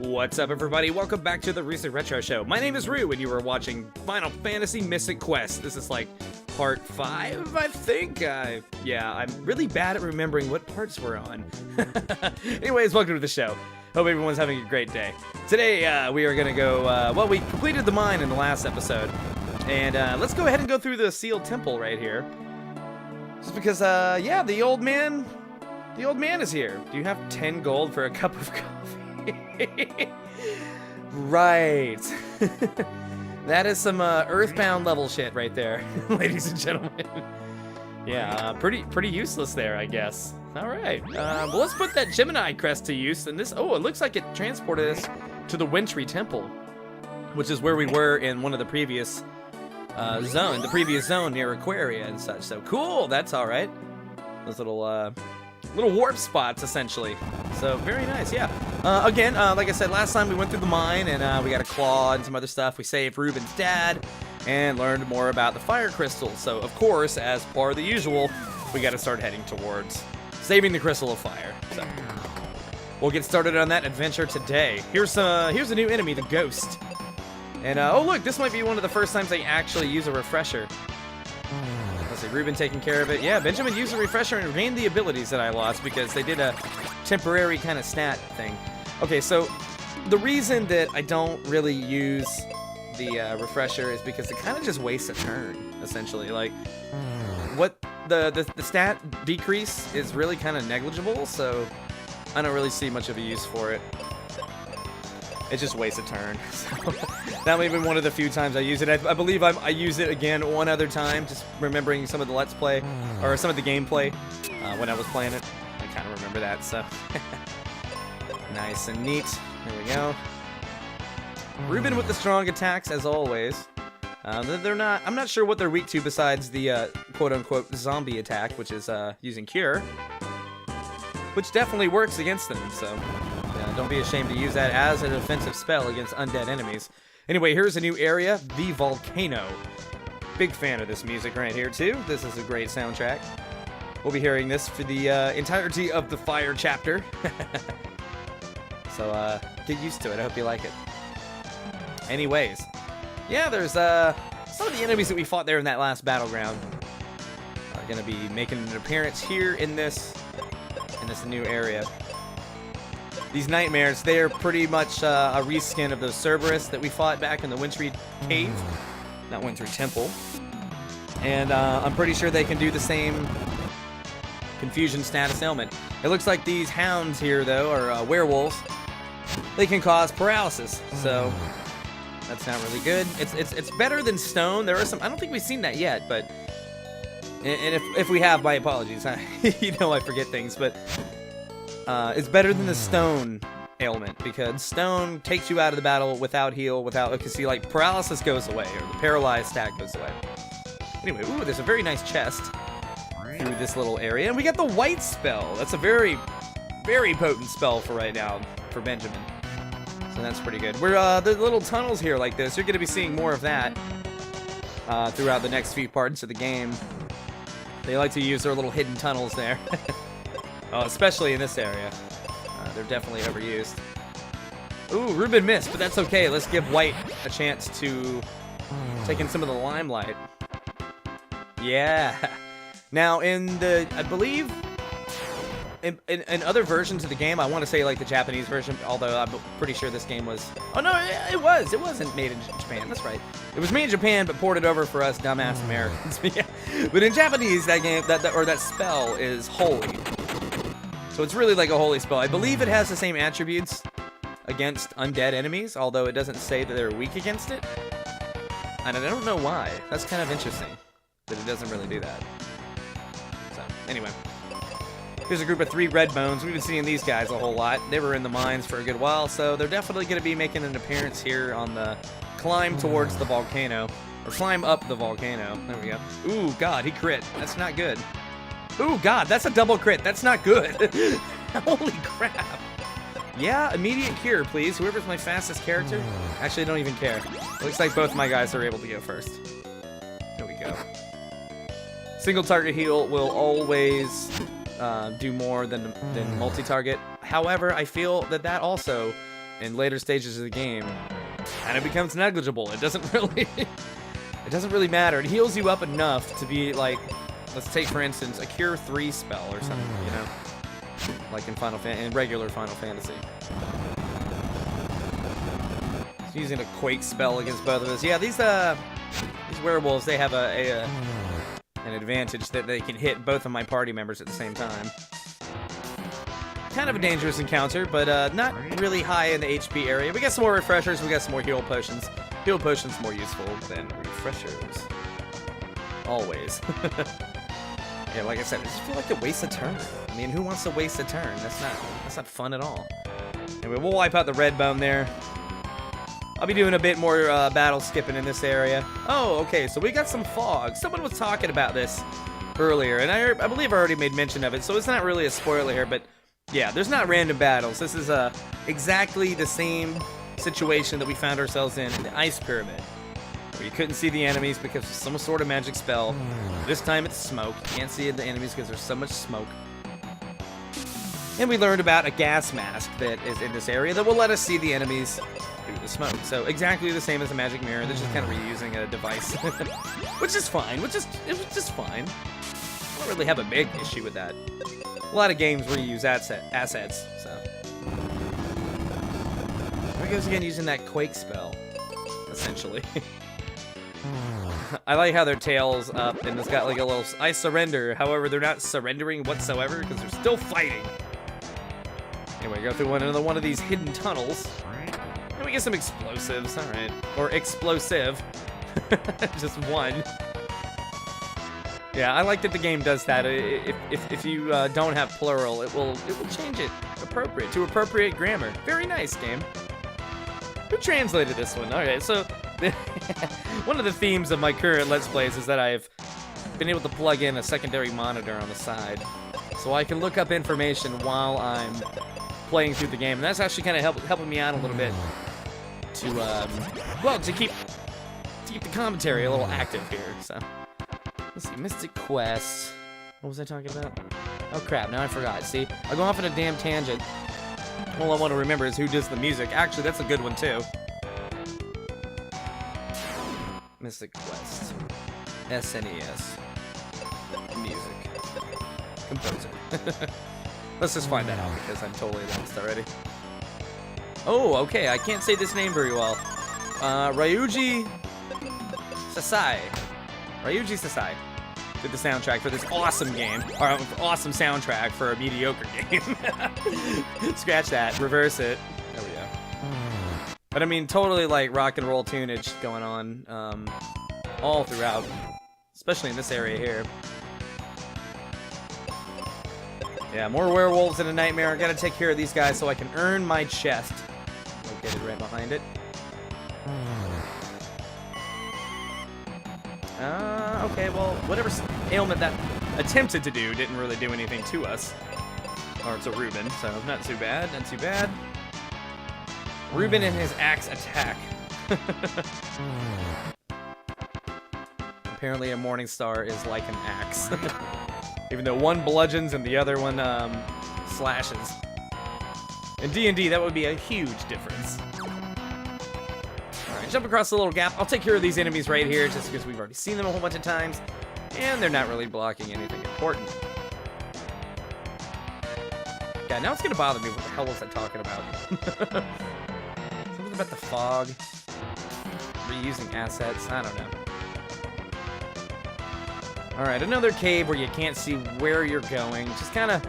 What's up, everybody? Welcome back to the RoosterRetro Show. My name is Roo, and you are watching Final Fantasy Mystic Quest. This is like part 5, I think. Yeah, I'm really bad at remembering what parts we're on. Anyways, welcome to the show. Hope everyone's having a great day. Today, we are going to go, well, we completed the mine in the last episode. And let's go ahead and go through the sealed temple right here. Just because, yeah, the old man is here. Do you have 10 gold for a cup of coffee? Right. That is some Earthbound level shit right there, ladies and gentlemen. Yeah, pretty useless there, I guess. All right. Well, let's put that Gemini crest to use. And this, oh, it looks like it transported us to the Wintry Temple, which is where we were in one of the previous zone near Aquaria and such. So cool. That's all right. Those little warp spots, essentially. So, very nice, yeah. Again, like I said, last time we went through the mine, and we got a claw and some other stuff. We saved Ruben's dad, and learned more about the fire crystals. So, of course, as per the usual, we got to start heading towards saving the Crystal of Fire. So, we'll get started on that adventure today. Here's a new enemy, the Ghost. And, oh look, this might be one of the first times I actually use a refresher. Let's see, Ruben taking care of it. Yeah, Benjamin used a refresher and regained the abilities that I lost because they did a temporary kind of stat thing. Okay, so the reason that I don't really use the refresher is because it kind of just wastes a turn, essentially. Like, what the stat decrease is really kind of negligible, so I don't really see much of a use for it. It just wastes a turn. So that may have been one of the few times I use it. I believe I used it again one other time, just remembering some of the Let's Play, or some of the gameplay when I was playing it. I kind of remember that, so. Nice and neat. There we go. Ruben with the strong attacks, as always. They're not, I'm not sure what they're weak to besides the quote-unquote zombie attack, which is using Cure, which definitely works against them, so. Don't be ashamed to use that as an offensive spell against undead enemies. Anyway, here's a new area, the Volcano. Big fan of this music right here, too. This is a great soundtrack. We'll be hearing this for the entirety of the Fire chapter. So, get used to it. I hope you like it. Anyways, yeah, there's some of the enemies that we fought there in that last battleground are going to be making an appearance here in this new area. These nightmares, they are pretty much a reskin of those Cerberus that we fought back in the Wintry Cave. Not Wintry Temple. And I'm pretty sure they can do the same confusion status ailment. It looks like these hounds here, though, are werewolves. They can cause paralysis, so that's not really good. It's better than stone. There are some, I don't think we've seen that yet, but, and if we have, my apologies. You know I forget things, but it's better than the stone ailment, because stone takes you out of the battle without heal, because see, like, paralysis goes away, or the paralyzed stat goes away. Anyway, ooh, there's a very nice chest through this little area, and we got the white spell. That's a very, very potent spell for right now, for Benjamin. So that's pretty good. We're, the little tunnels here like this, you're going to be seeing more of that throughout the next few parts of the game. They like to use their little hidden tunnels there. Oh, especially in this area. They're definitely overused. Ooh, Ruben missed, but that's okay. Let's give White a chance to take in some of the limelight. Yeah. Now, in the, I believe, in other versions of the game, I want to say like the Japanese version, although I'm pretty sure this game was, oh no, it wasn't made in Japan, that's right. It was made in Japan, but ported over for us dumbass Americans. Yeah. But in Japanese, that game, that spell is holy. So it's really like a holy spell. I believe it has the same attributes against undead enemies, although it doesn't say that they're weak against it. And I don't know why. That's kind of interesting, that it doesn't really do that. So, anyway. Here's a group of 3 red bones. We've been seeing these guys a whole lot. They were in the mines for a good while, so they're definitely going to be making an appearance here on the climb towards the volcano. Or climb up the volcano. There we go. Ooh, God, he crit. That's not good. Ooh, God, that's a double crit. That's not good. Holy crap. Yeah, immediate cure, please. Whoever's my fastest character. Actually, I don't even care. Looks like both my guys are able to go first. There we go. Single target heal will always do more than multi-target. However, I feel that also in later stages of the game kind of becomes negligible. It doesn't really matter. It heals you up enough to be like, let's take for instance a Cure 3 spell or something, you know, like in regular Final Fantasy. It's using a Quake spell against both of us. Yeah, these werewolves, they have an advantage that they can hit both of my party members at the same time. Kind of a dangerous encounter, but not really high in the HP area. We got some more refreshers, we got some more heal potions. Heal potions more useful than refreshers. Always. Yeah, like I said, I just feel like to waste a turn. I mean, who wants to waste a turn? That's not fun at all. Anyway, we'll wipe out the red bone there. I'll be doing a bit more battle skipping in this area. Oh, okay, so we got some fog. Someone was talking about this earlier, and I believe I already made mention of it, so it's not really a spoiler here, but yeah, there's not random battles. This is exactly the same situation that we found ourselves in the Ice Pyramid, where you couldn't see the enemies because of some sort of magic spell. This time it's smoke. You can't see the enemies because there's so much smoke. And we learned about a gas mask that is in this area that will let us see the enemies through the smoke. So exactly the same as a magic mirror. They're just kind of reusing a device, which is fine. It was just fine. I don't really have a big issue with that. A lot of games reuse assets, so. There he goes again using that Quake spell, essentially. I like how their tail's up and it's got like a little, I surrender. However, they're not surrendering whatsoever because they're still fighting. Anyway, go through another one of these hidden tunnels. And we get some explosives, alright. Or explosive. Just one. Yeah, I like that the game does that. If you don't have plural, it will change it to appropriate grammar. Very nice, game. Who translated this one? Okay, so one of the themes of my current Let's Plays is that I've been able to plug in a secondary monitor on the side, so I can look up information while I'm playing through the game, and that's actually kind of helping me out a little bit to well, to keep the commentary a little active here. So. Let's see, Mystic Quest. What was I talking about? Oh crap, now I forgot. See, I go off on a damn tangent. All I want to remember is who does the music. Actually, that's a good one too. Mystic Quest. SNES. Music. Composer. Let's just find that out because I'm totally lost already. Oh, okay, I can't say this name very well. Ryuji Sasai. Ryuji Sasai did the soundtrack for this awesome game, or awesome soundtrack for a mediocre game. Scratch that, reverse it. There we go. But I mean, totally like rock and roll tunage going on all throughout, especially in this area here. Yeah, more werewolves in a nightmare. I gotta take care of these guys so I can earn my chest. Located right behind it. Okay, well, whatever ailment that attempted to do didn't really do anything to us. Or to Ruben, so not too bad, not too bad. Ruben and his axe attack. Apparently a morning star is like an axe. Even though one bludgeons and the other one slashes. In D&D, that would be a huge difference. Alright, jump across the little gap. I'll take care of these enemies right here, just because we've already seen them a whole bunch of times. And they're not really blocking anything important. Yeah, now it's gonna bother me. What the hell was I talking about? Something about the fog. Reusing assets. I don't know. Alright, another cave where you can't see where you're going. Just kind of...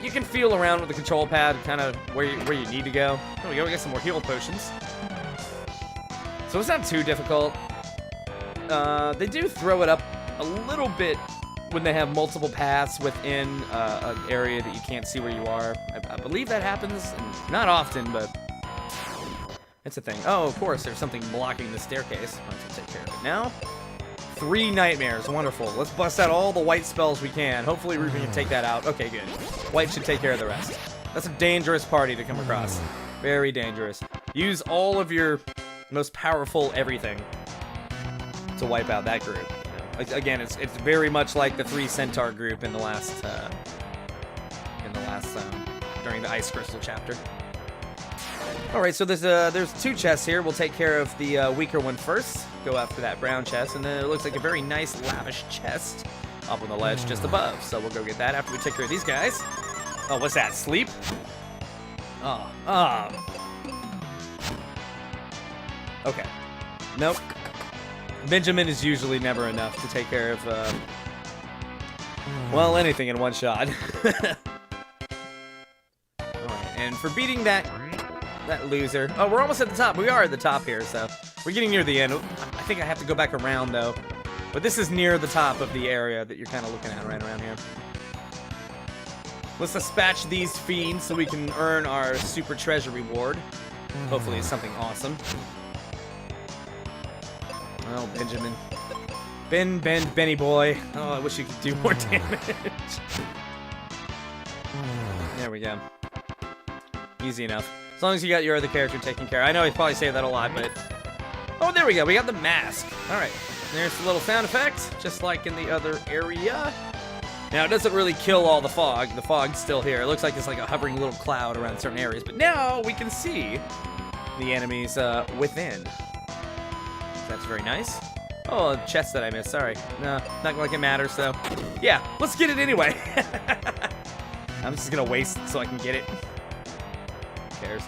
You can feel around with the control pad, kind of where you need to go. There we go, we got some more heal potions. So it's not too difficult. They do throw it up a little bit when they have multiple paths within an area that you can't see where you are. I believe that happens, and not often, but it's a thing. Oh, of course, there's something blocking the staircase. I'll have to take care of it now. 3 nightmares, wonderful. Let's bust out all the white spells we can. Hopefully Ruben can take that out. Okay, good. White should take care of the rest. That's a dangerous party to come across. Very dangerous. Use all of your most powerful everything to wipe out that group. You know, again, it's very much like the 3 Centaur group in the last during the Ice Crystal chapter. Alright, so there's 2 chests here. We'll take care of the weaker one first. Go after that brown chest, and then it looks like a very nice, lavish chest up on the ledge just above. So we'll go get that after we take care of these guys. Oh, what's that? Sleep? Okay. Nope. Benjamin is usually never enough to take care of, well, anything in one shot. Alright, and for beating that loser... Oh, we're almost at the top. We are at the top here, so we're getting near the end. I think I have to go back around, though. But this is near the top of the area that you're kind of looking at right around here. Let's dispatch these fiends so we can earn our super treasure reward. Hopefully it's something awesome. Oh, Benjamin. Benny boy. Oh, I wish you could do more damage. There we go. Easy enough. As long as you got your other character taken care of. I know I probably say that a lot, but... Oh, there we go. We got the mask. Alright. There's the little sound effect, just like in the other area. Now, it doesn't really kill all the fog. The fog's still here. It looks like it's like a hovering little cloud around certain areas. But now we can see the enemies within. That's very nice. Oh, a chest that I missed. Sorry. No, not like it matters, though. Yeah, let's get it anyway. I'm just going to waste it so I can get it. Who cares?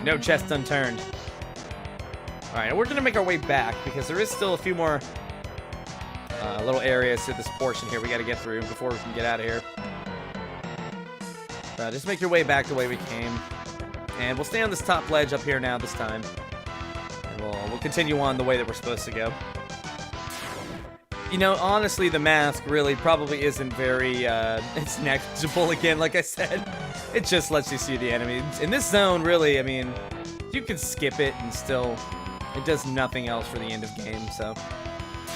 No chest unturned. Alright, we're going to make our way back because there is still a few more little areas to this portion here we got to get through before we can get out of here. Just make your way back the way we came. And we'll stay on this top ledge up here now this time. And we'll continue on the way that we're supposed to go. You know, honestly, the mask really probably isn't very, it's negligible again, like I said. It just lets you see the enemies. In this zone, really, I mean, you can skip it and still, it does nothing else for the end of game, so,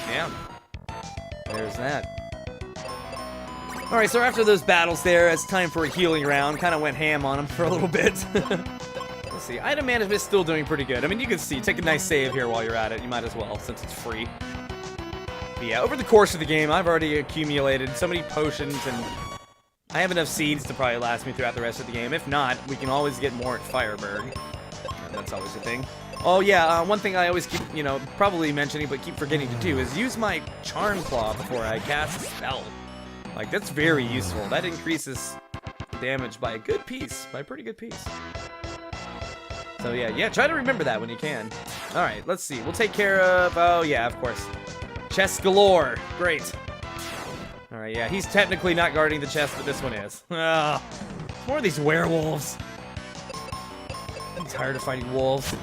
yeah. There's that. Alright, so after those battles there, it's time for a healing round. Kind of went ham on them for a little bit. Let's see, item management is still doing pretty good. I mean, you can see, take a nice save here while you're at it. You might as well, since it's free. But yeah, over the course of the game, I've already accumulated so many potions, and I have enough seeds to probably last me throughout the rest of the game. If not, we can always get more at Fireberg. That's always a thing. Oh yeah, one thing I always keep, you know, probably mentioning, but keep forgetting to do is use my Charm Claw before I cast a spell. Like, that's very useful. That increases damage by a good piece, by a pretty good piece. So yeah, try to remember that when you can. Alright, let's see. We'll take care of, oh yeah, of course. Chest galore. Great. Alright, yeah, he's technically not guarding the chest, but this one is. Ugh. More of these werewolves. I'm tired of fighting wolves.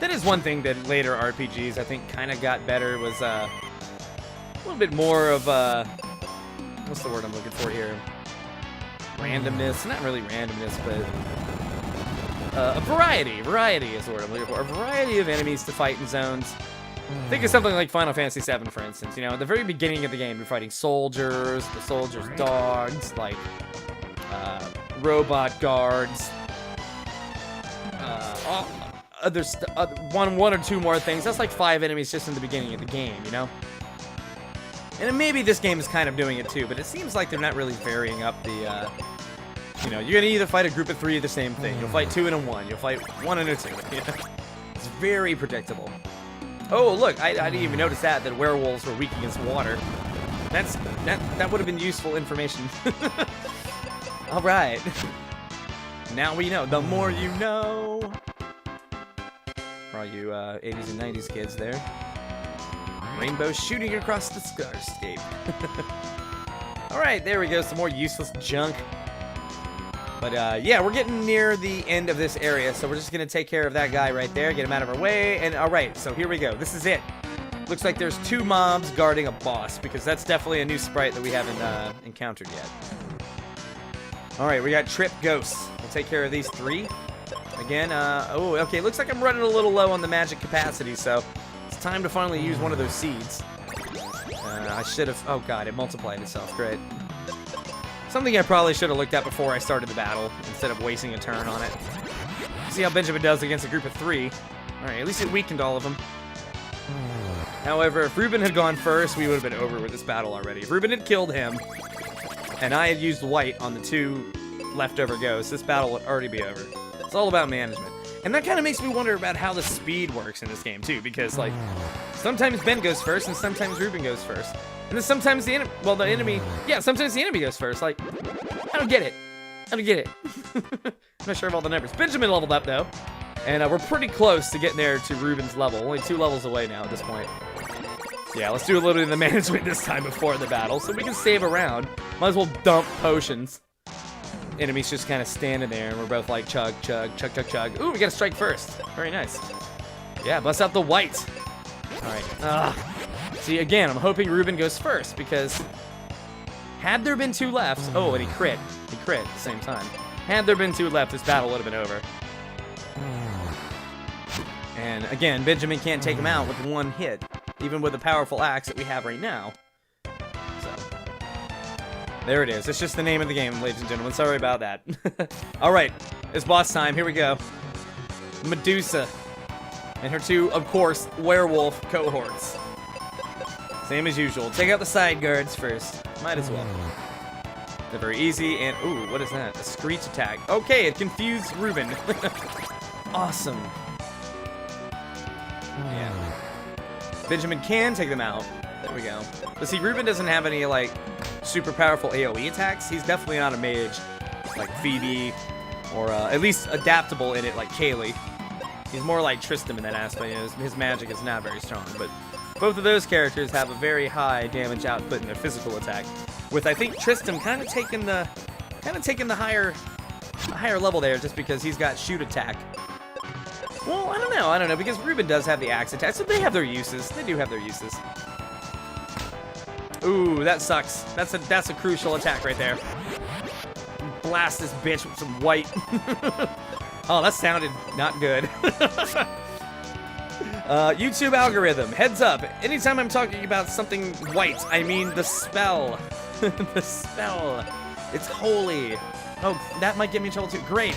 That is one thing that later RPGs, I think, kind of got better, was a little bit more of what's the word I'm looking for here? Randomness. Not really randomness, but a variety. Variety is the word I'm looking for. A variety of enemies to fight in zones. Think of something like Final Fantasy VII, for instance. You know, at the very beginning of the game, you're fighting soldiers, the soldiers' dogs, like robot guards. There's one or two more things. That's like 5 enemies just in the beginning of the game, you know? And maybe this game is kind of doing it too, but it seems like they're not really varying up the, you know, you're gonna either fight a group of 3 of the same thing. You'll fight 2 and a 1. You'll fight 1 and a 2. You know? It's very predictable. Oh, look, I didn't even notice that werewolves were weak against water. That would have been useful information. All right. Now we know. The more you know. For all you 80s and 90s kids there. Rainbow shooting across the starscape. Alright, there we go. Some more useless junk. But yeah, we're getting near the end of this area, so we're just going to take care of that guy right there, get him out of our way, and alright, so here we go. This is it. Looks like there's 2 mobs guarding a boss, because that's definitely a new sprite that we haven't encountered yet. Alright, we got Trip Ghosts. We'll take care of these 3. Again, oh, okay, looks like I'm running a little low on the magic capacity, so it's time to finally use one of those seeds. I should have, oh god, it multiplied itself, great. Something I probably should have looked at before I started the battle, instead of wasting a turn on it. See how Benjamin does against a group of 3. Alright, at least it weakened all of them. However, if Ruben had gone first, we would have been over with this battle already. If Ruben had killed him, and I had used white on the 2 leftover ghosts, this battle would already be over. It's all about management. And that kind of makes me wonder about how the speed works in this game, too, because, like, sometimes Ben goes first and sometimes Ruben goes first. And then sometimes the enemy, sometimes the enemy goes first. Like, I don't get it. I don't get it. I'm not sure of all the numbers. Benjamin leveled up, though. And we're pretty close to getting there to Ruben's level. Only 2 levels away now at this point. Yeah, let's do a little bit of the management this time before the battle so we can save a round. Might as well dump potions. Enemies just kind of standing there, and we're both like chug, chug, chug, chug, chug. Ooh, we got to strike first. Very nice. Yeah, bust out the white. All right. See, again, I'm hoping Ruben goes first because had there been 2 left, oh, and he crit at the same time. Had there been 2 left, this battle would have been over. And again, Benjamin can't take him out with 1 hit, even with the powerful axe that we have right now. So, there it is. It's just the name of the game, ladies and gentlemen. Sorry about that. All right, it's boss time. Here we go. Medusa and her 2, of course, werewolf cohorts. Same as usual. Take out the side guards first. Might as well. They're very easy, and ooh, what is that? A screech attack. Okay, it confused Ruben. Awesome. Yeah. Benjamin can take them out. There we go. But see, Ruben doesn't have any, like, super powerful AoE attacks. He's definitely not a mage like Phoebe, or at least adaptable in it like Kaylee. He's more like Tristan in that aspect. You know, his magic is not very strong, but both of those characters have a very high damage output in their physical attack. With, I think, Tristan kind of taking the higher level there, just because he's got shoot attack. Well, I don't know, because Ruben does have the axe attack, so they have their uses. They do have their uses. Ooh, that sucks. That's a crucial attack right there. Blast this bitch with some white. Oh, that sounded not good. YouTube algorithm, heads up. Anytime I'm talking about something white, I mean the spell. The spell. It's holy. Oh, that might get me in trouble too. Great.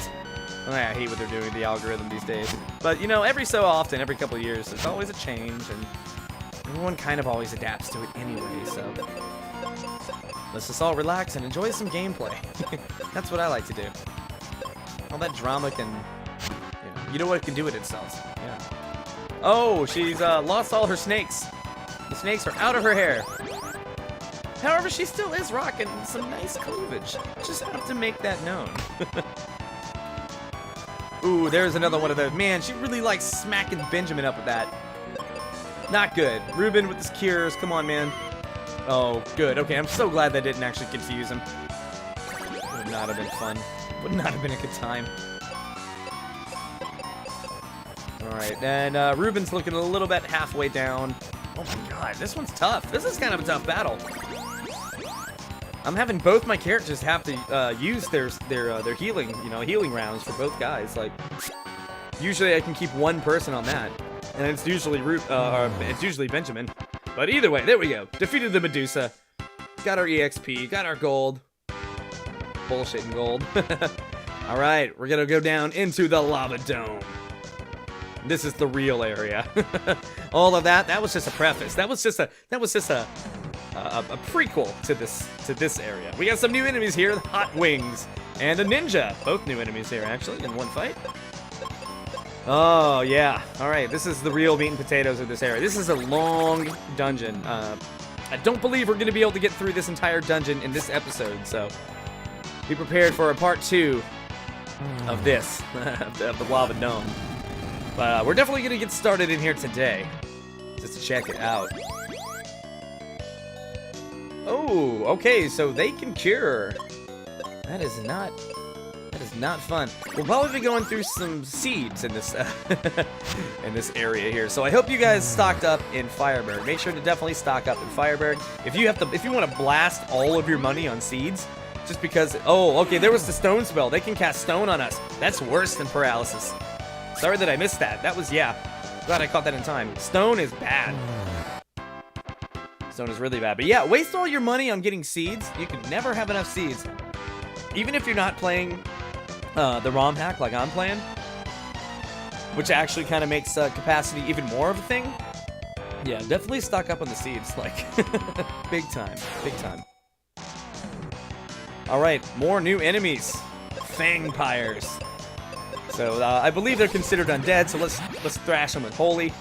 Oh, I hate what they're doing with the algorithm these days. But, you know, every so often, every couple of years, there's always a change, and everyone kind of always adapts to it anyway, so let's just all relax and enjoy some gameplay. That's what I like to do. All that drama can, you know what it can do with itself. Yeah. Oh, she's lost all her snakes. The snakes are out of her hair. However, she still is rocking some nice cleavage. Just have to make that known. Ooh, there's another one of those. Man, she really likes smacking Benjamin up with that. Not good. Ruben with his cures. Come on, man. Oh, good. Okay, I'm so glad that didn't actually confuse him. Would not have been fun. Would not have been a good time. Alright, and Ruben's looking a little bit halfway down. Oh my god, this one's tough. This is kind of a tough battle. I'm having both my characters have to use their healing, healing rounds for both guys. Like, usually I can keep one person on that, and it's usually Benjamin. But either way, there we go. Defeated the Medusa. Got our EXP. Got our gold. Bullshit and gold. All right, we're gonna go down into the lava dome. This is the real area. All of that was just a preface. That was just a prequel to this area. We got some new enemies here, Hot Wings and a ninja. Both new enemies here, actually, in one fight. Oh, yeah. All right, this is the real meat and potatoes of this area. This is a long dungeon. I don't believe we're going to be able to get through this entire dungeon in this episode, so be prepared for a part 2 of this, of the lava dome. But we're definitely going to get started in here today, just to check it out. Oh, okay, so they can cure. That is not fun. We'll probably be going through some seeds in this in this area here. So I hope you guys stocked up in Firebird. Make sure to definitely stock up in Firebird. If you want to blast all of your money on seeds, just because. Oh, okay, there was the stone spell. They can cast stone on us. That's worse than paralysis. Sorry that I missed that. That was, yeah. Glad I caught that in time. Stone is bad. Stone is really bad. But yeah, waste all your money on getting seeds. You can never have enough seeds. Even if you're not playing the ROM hack like I'm playing, which actually kind of makes capacity even more of a thing. Yeah, definitely stock up on the seeds. Like, big time. Big time. All right, more new enemies. Fangpires. So I believe they're considered undead, so let's thrash them with Holy.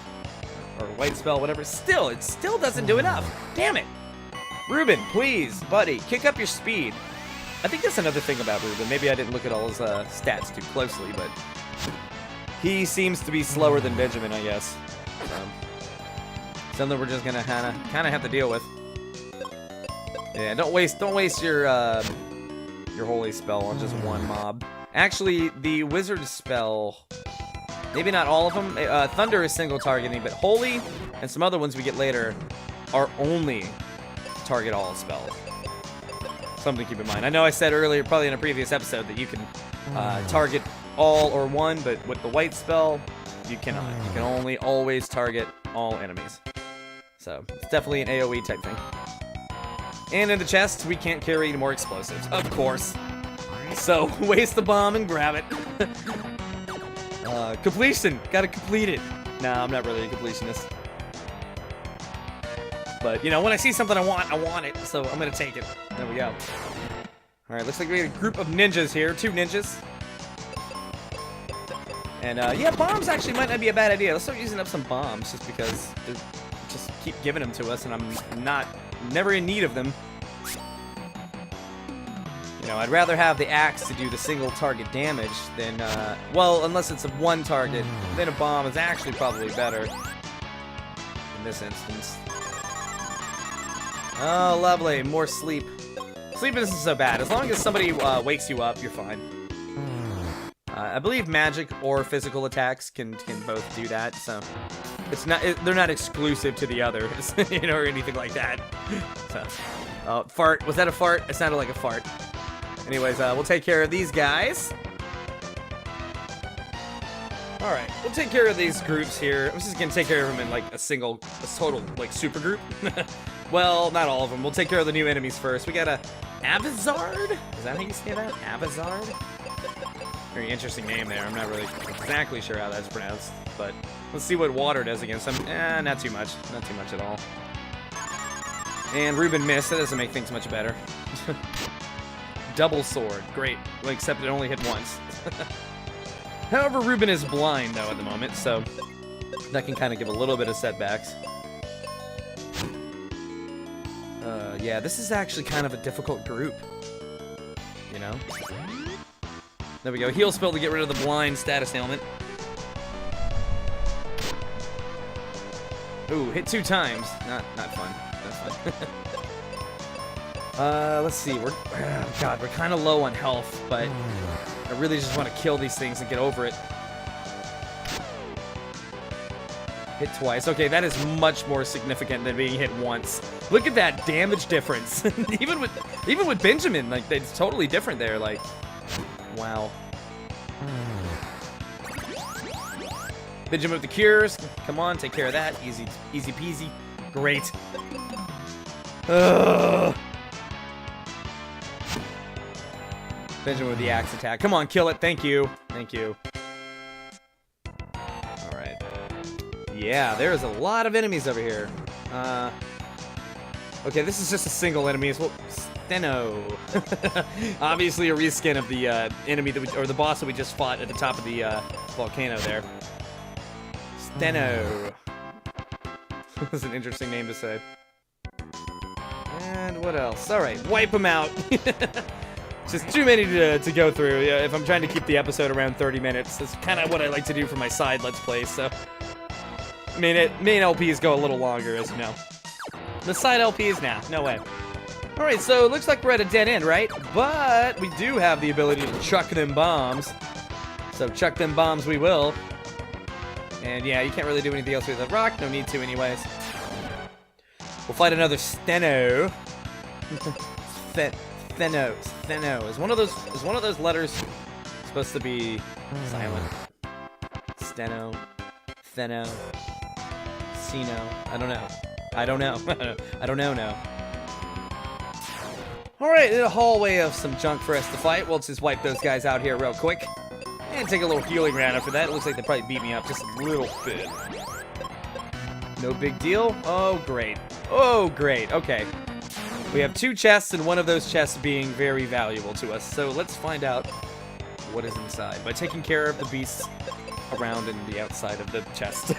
Or White Spell, whatever. Still, it still doesn't do enough. Damn it. Ruben, please, buddy, kick up your speed. I think that's another thing about Ruben. Maybe I didn't look at all his stats too closely, but he seems to be slower than Benjamin, I guess. Something we're just gonna kind of have to deal with. Yeah, don't waste your Holy Spell on just one mob. Actually, the Wizard Spell, maybe not all of them. Thunder is single targeting, but Holy and some other ones we get later are only target all spells. Something to keep in mind. I know I said earlier, probably in a previous episode, that you can target all or one, but with the White Spell, you cannot. You can only always target all enemies. So, it's definitely an AoE type thing. And in the chest, we can't carry more explosives, of course. So, waste the bomb and grab it. Completion! Gotta complete it. Nah, I'm not really a completionist. But, you know, when I see something I want it, so I'm gonna take it. There we go. Alright, looks like we got a group of ninjas here. 2 ninjas. And, yeah, bombs actually might not be a bad idea. Let's start using up some bombs, just because they just keep giving them to us, and I'm never in need of them. You know, I'd rather have the axe to do the single target damage than, well, unless it's a one target, then a bomb is actually probably better in this instance. Oh, lovely. More sleep. Sleep isn't so bad. As long as somebody wakes you up, you're fine. I believe magic or physical attacks can both do that, so they're not exclusive to the others, you know, or anything like that. So, fart. Was that a fart? It sounded like a fart. Anyways, we'll take care of these guys. Alright, we'll take care of these groups here. I'm just gonna take care of them in, like, a total, like, super group. Well, not all of them. We'll take care of the new enemies first. We got a Avizard? Is that how you say that? Avizard? Very interesting name there. I'm not really exactly sure how that's pronounced, but let's see what water does against them. Not too much. Not too much at all. And Ruben missed. That doesn't make things much better. Double sword. Great. Well, except it only hit once. However, Ruben is blind, though, at the moment, so that can kind of give a little bit of setbacks. Yeah, this is actually kind of a difficult group. You know? There we go. Heal spell to get rid of the blind status ailment. Ooh, hit 2 times. Not fun. That's fun. Let's see. God, we're kind of low on health, but I really just want to kill these things and get over it. Hit twice. Okay, that is much more significant than being hit once. Look at that damage difference. even with Benjamin, like, it's totally different there. Like, wow. Benjamin with the cures. Come on, take care of that. Easy peasy. Great. Benjamin with the axe attack. Come on, kill it. Thank you. Thank you. Alright. Yeah, there's a lot of enemies over here. Okay, this is just a single enemy. Well, Steno. Obviously a reskin of the enemy or the boss that we just fought at the top of the volcano there. Steno. That's an interesting name to say. And what else? Alright, wipe them out. Just too many to go through. Yeah, if I'm trying to keep the episode around 30 minutes, that's kind of what I like to do for my side Let's Plays, so... main LPs go a little longer, as you know. The side LPs, nah, no way. Alright, so it looks like we're at a dead end, right? But we do have the ability to chuck them bombs. So chuck them bombs we will. And yeah, you can't really do anything else with a rock. No need to anyways. We'll fight another Steno. Steno. Is one of those letters supposed to be silent? Steno. Theno. Sino. I don't know. I don't know now. Alright, in a hallway of some junk for us to fight. We'll just wipe those guys out here real quick. And take a little healing round after that. It looks like they probably beat me up just a little bit. No big deal. Oh, great. Oh, great. Okay. We have 2 chests, and one of those chests being very valuable to us. So let's find out what is inside by taking care of the beasts around and the outside of the chest.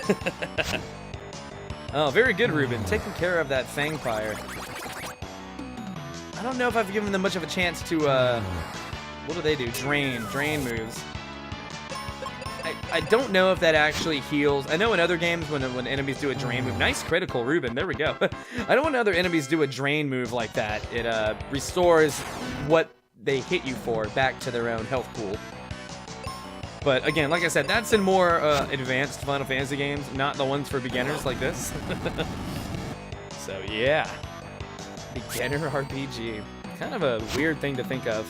Oh, very good, Ruben. Taking care of that Fangpire. I don't know if I've given them much of a chance to, what do they do? Drain moves. I don't know if that actually heals. I know in other games when enemies do a drain move, nice critical, Ruben, there we go. I know when other enemies do a drain move like that, it restores what they hit you for back to their own health pool. But again, like I said, that's in more advanced Final Fantasy games, not the ones for beginners like this. So yeah, beginner RPG. Kind of a weird thing to think of.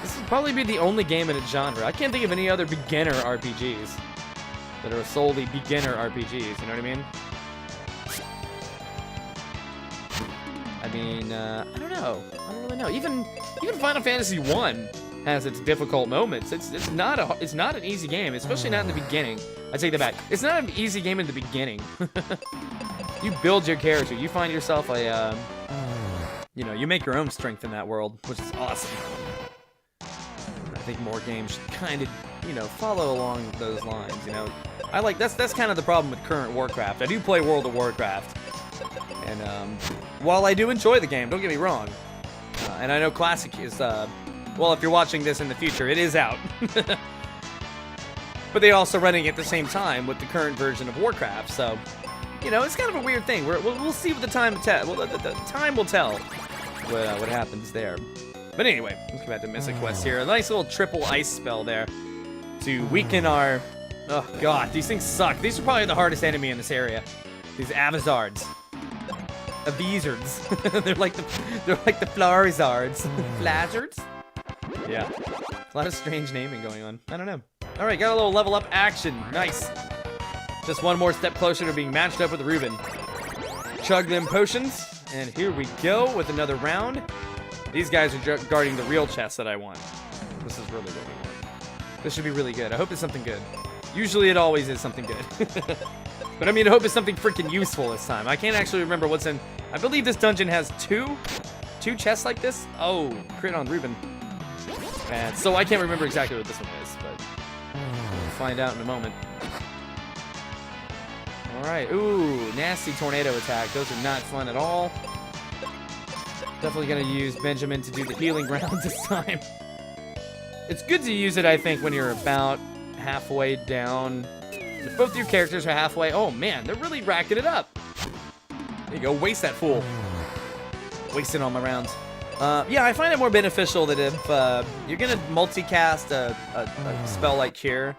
This would probably be the only game in its genre. I can't think of any other beginner RPGs that are solely beginner RPGs, you know what I mean? I don't know. I don't really know. Even Final Fantasy 1 has its difficult moments. It's not an easy game, especially not in the beginning. I take that back. It's not an easy game in the beginning. You build your character. You find yourself a you know, you make your own strength in that world, which is awesome. I think more games should kind of, you know, follow along those lines, you know. That's kind of the problem with current Warcraft. I do play World of Warcraft, and while I do enjoy the game, don't get me wrong, and I know Classic is, well, if you're watching this in the future, it is out. But they're also running at the same time with the current version of Warcraft, so, you know, it's kind of a weird thing. We'll see what the time the time will tell what happens there. But anyway, let's go back to Mystic Quest here. A nice little triple ice spell there to weaken our... Oh god, these things suck. These are probably the hardest enemy in this area. These Avizards. Avizards. they're like the Flarizards. Flazards? Yeah. A lot of strange naming going on. I don't know. Alright, got a little level up action. Nice. Just one more step closer to being matched up with Ruben. Chug them potions. And here we go with another round. These guys are guarding the real chest that I want. This is really what we want. This should be really good. I hope it's something good. Usually it always is something good. But I mean, I hope it's something freaking useful this time. I can't actually remember what's in... I believe this dungeon has two chests like this. Oh, crit on Ruben. And so I can't remember exactly what this one is, but we'll find out in a moment. Alright, ooh, nasty tornado attack. Those are not fun at all. Definitely gonna use Benjamin to do the healing rounds this time. It's good to use it, I think, when you're about halfway down. If both your characters are halfway, oh man, they're really racking it up. There you go, waste that fool. Wasting all my rounds. Yeah, I find it more beneficial that if you're gonna multicast a spell like Cure,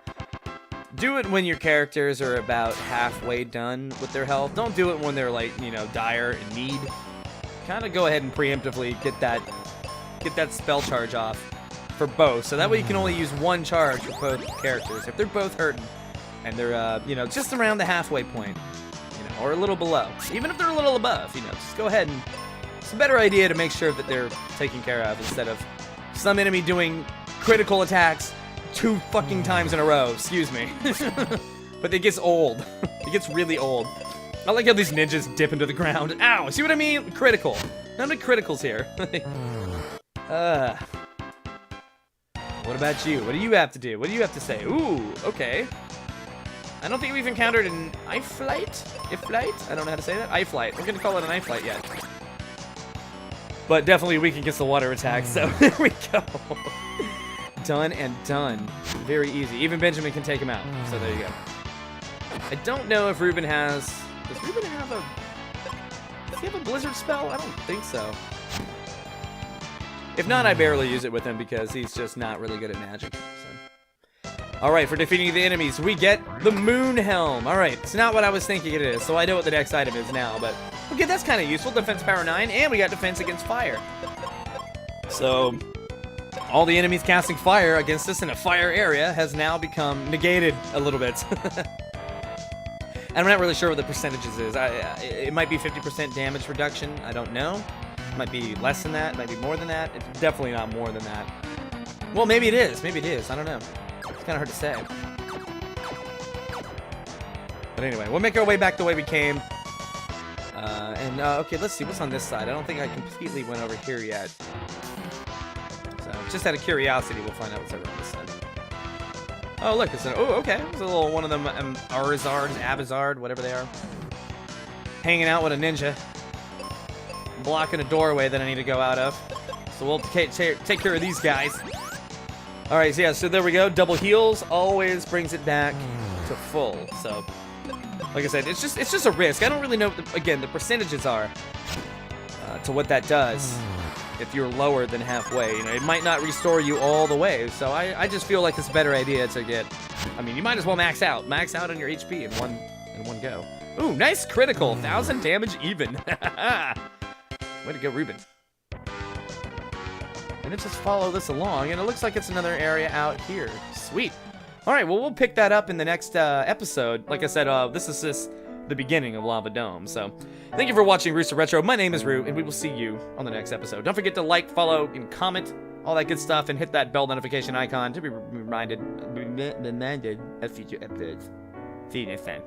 do it when your characters are about halfway done with their health. Don't do it when they're like, you know, dire in need. Kind of go ahead and preemptively get that spell charge off for both, so that way you can only use one charge for both characters. If they're both hurting and they're you know, just around the halfway point, you know, or a little below, even if they're a little above, you know, just go ahead and it's a better idea to make sure that they're taken care of instead of some enemy doing critical attacks 2 fucking times in a row. Excuse me. But it gets old. It gets really old. I like how these ninjas dip into the ground. Ow! See what I mean? Critical. Not many criticals here. What about you? What do you have to do? What do you have to say? Ooh, okay. I don't think we've encountered an I-Flight? I-Flight? I don't know how to say that. I-Flight. We're gonna call it an I-Flight yet. But definitely weak against the water attack, so there we go. Done and done. Very easy. Even Benjamin can take him out. So there you go. I don't know if Ruben has... Does Ruben have a... Does he have a blizzard spell? I don't think so. If not, I barely use it with him because he's just not really good at magic. So. Alright, for defeating the enemies, we get the Moon Helm. Alright, it's not what I was thinking it is, so I know what the next item is now, but... Okay, that's kind of useful. Defense power 9, and we got defense against fire. So... all the enemies casting fire against us in a fire area has now become negated a little bit. And I'm not really sure what the percentages is. It might be 50% damage reduction. I don't know. It might be less than that. It might be more than that. It's definitely not more than that. Well, maybe it is. Maybe it is. I don't know. It's kind of hard to say. But anyway, we'll make our way back the way we came. Okay, let's see. What's on this side? I don't think I completely went over here yet. So, just out of curiosity, we'll find out what's over on this side. Oh, look, it's okay. It's a little one of them Arizards, Abizard, whatever they are. Hanging out with a ninja. Blocking a doorway that I need to go out of. So we'll take care of these guys. Alright, so yeah, so there we go. Double heals always brings it back to full. So, like I said, it's just a risk. I don't really know what again, the percentages are to what that does if you're lower than halfway. You know, it might not restore you all the way. So I just feel like it's a better idea to get... I mean, you might as well max out. Max out on your HP in one go. Ooh, nice critical. 1,000 damage even. Way to go, Ruben. And let's just follow this along, and it looks like it's another area out here. Sweet. All right, well, we'll pick that up in the next episode. Like I said, this is just the beginning of Lava Dome. So, thank you for watching Rooster Retro. My name is Roo, and we will see you on the next episode. Don't forget to like, follow, and comment, all that good stuff, and hit that bell notification icon to be reminded of future episodes. See you next time.